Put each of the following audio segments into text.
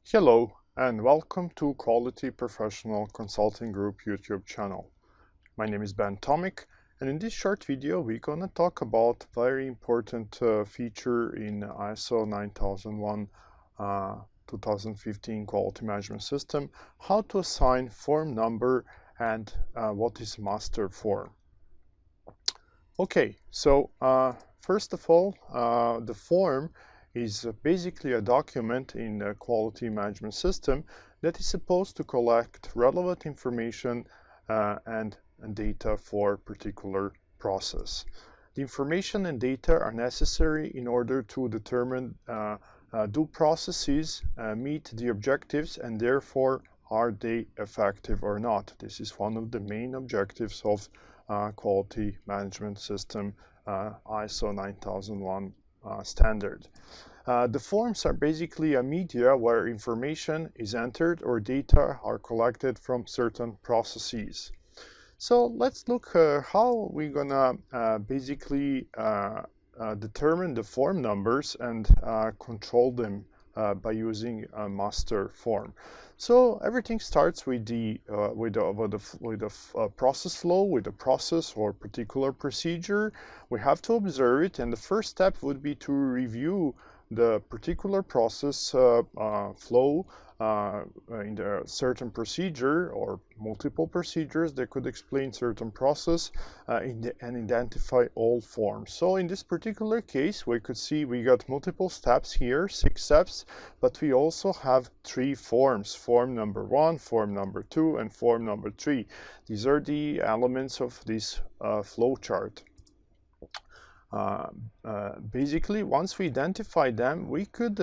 Hello and welcome to Quality Professional Consulting Group YouTube channel. My name is Ben Tomic, and in this short video we're gonna talk about very important feature in ISO 9001 2015 Quality Management System, how to assign form number and what is master form. Okay, so first of all, the form is basically a document in the quality management system that is supposed to collect relevant information and data for a particular process. The information and data are necessary in order to determine do processes meet the objectives, and therefore are they effective or not. This is one of the main objectives of quality management system ISO 9001 standard. The forms are basically a media where information is entered or data are collected from certain processes. So let's look how we're gonna basically determine the form numbers and control them by using a master form. So everything starts with the process flow, with the process or particular procedure. We have to observe it, and the first step would be to review the particular process flow in the certain procedure or multiple procedures that could explain certain process and identify all forms. So in this particular case, we could see we got multiple steps here, 6 steps, but we also have 3 forms: form number 1, form number 2, and form number 3. These are the elements of this flow chart. Basically, once we identify them, we could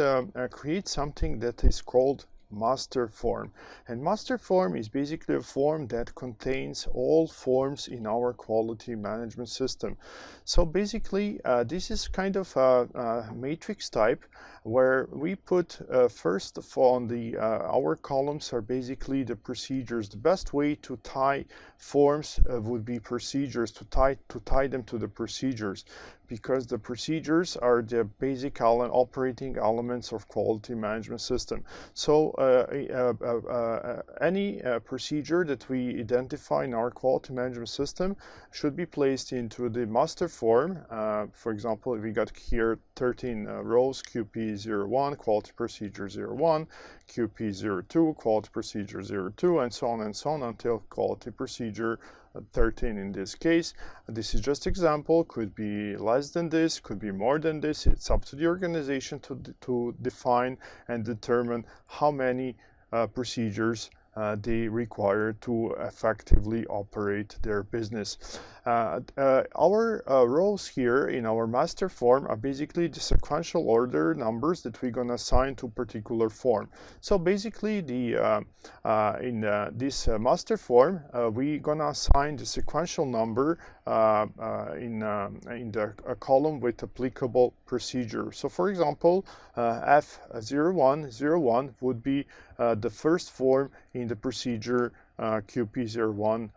create something that is called master form. And master form is basically a form that contains all forms in our quality management system. So basically, this is kind of a matrix type where we put first of all on the our columns are basically the procedures. The best way to tie forms would be procedures, to tie them to the procedures, because the procedures are the basic operating elements of quality management system. So any procedure that we identify in our quality management system should be placed into the master form. For example, we got here 13 rows: QP01, quality procedure 01, QP02, quality procedure 02, and so on until quality procedure 13 in this case. This is just example, could be less than this, could be more than this. It's up to the organization to define and determine how many procedures they require to effectively operate their business. Our rows here in our master form are basically the sequential order numbers that we're going to assign to particular form. So basically, in this master form, we're going to assign the sequential number in the column with applicable procedure. So for example, F0101 would be the first form in the procedure QP01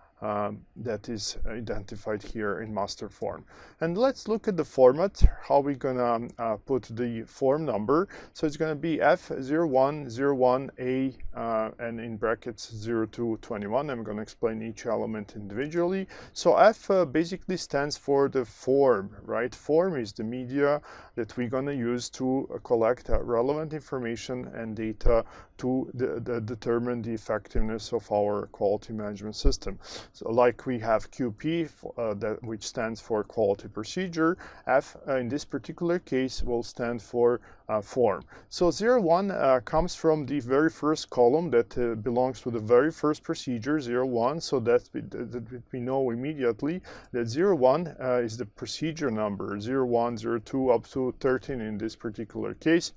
that is identified here in master form. And let's look at the format, how we're gonna put the form number. So it's gonna be F0101A and in brackets 0221. I'm gonna explain each element individually. So F basically stands for the form, right? Form is the media that we're gonna use to collect relevant information and data to determine the effectiveness of our quality management system. So like we have QP, which stands for quality procedure. F in this particular case will stand for form. So 01 comes from the very first column that belongs to the very first procedure, 01. So that we know immediately that 01 is the procedure number, 01, 02 up to 13 in this particular case,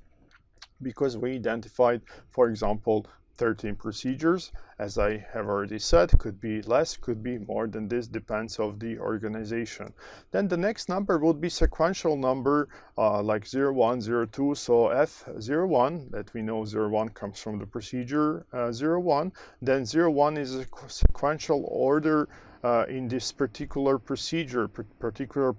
because we identified, for example, 13 procedures. As I have already said, could be less, could be more than this, depends of the organization. Then the next number would be sequential number like 01, 02. So F01, that we know 01 comes from the procedure 01. Then 01 is a sequential order in this particular procedure, particular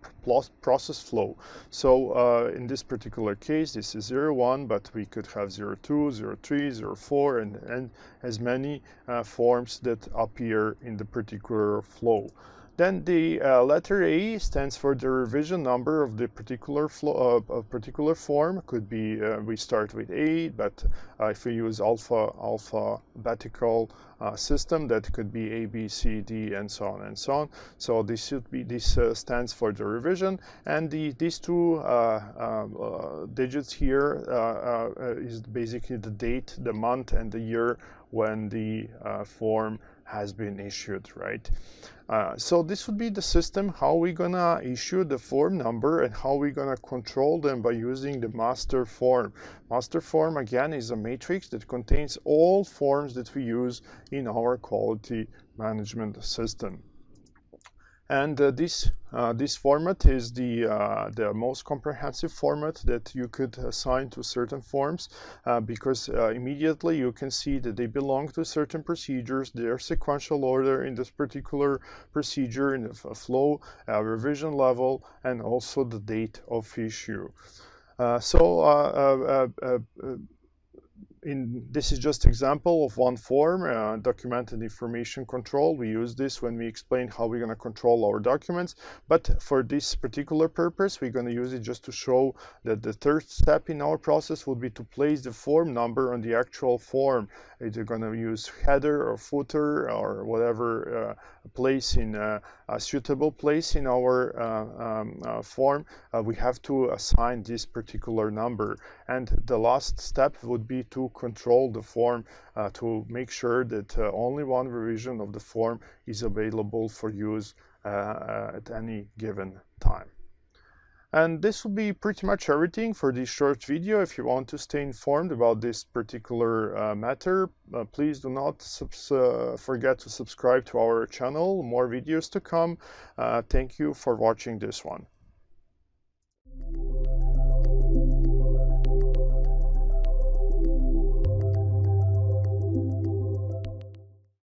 process flow. So in this particular case, this is 01, but we could have 02, 03, 04, and as many forms that appear in the particular flow. Then the letter A stands for the revision number of the particular flow, particular form. Could be we start with A, but if we use alphabetical system, that could be A, B, C, D, and so on and so on. So this should be stands for the revision, and these two digits here is basically the date, the month, and the year when the form has been issued, right? So this would be the system, how we're gonna issue the form number and how we're gonna control them by using the master form. Master form, again, is a matrix that contains all forms that we use in our quality management system. And this format is the most comprehensive format that you could assign to certain forms because immediately you can see that they belong to certain procedures, their sequential order in this particular procedure, in the flow, revision level, and also the date of issue. This is just example of one form, documented information control. We use this when we explain how we're going to control our documents, but for this particular purpose we're going to use it just to show that the third step in our process would be to place the form number on the actual form. Either going to use header or footer or whatever place in a suitable place in our form. We have to assign this particular number, and the last step would be to control the form to make sure that only one revision of the form is available for use at any given time. And this will be pretty much everything for this short video. If you want to stay informed about this particular matter, please do not forget to subscribe to our channel. More videos to come. Thank you for watching this one.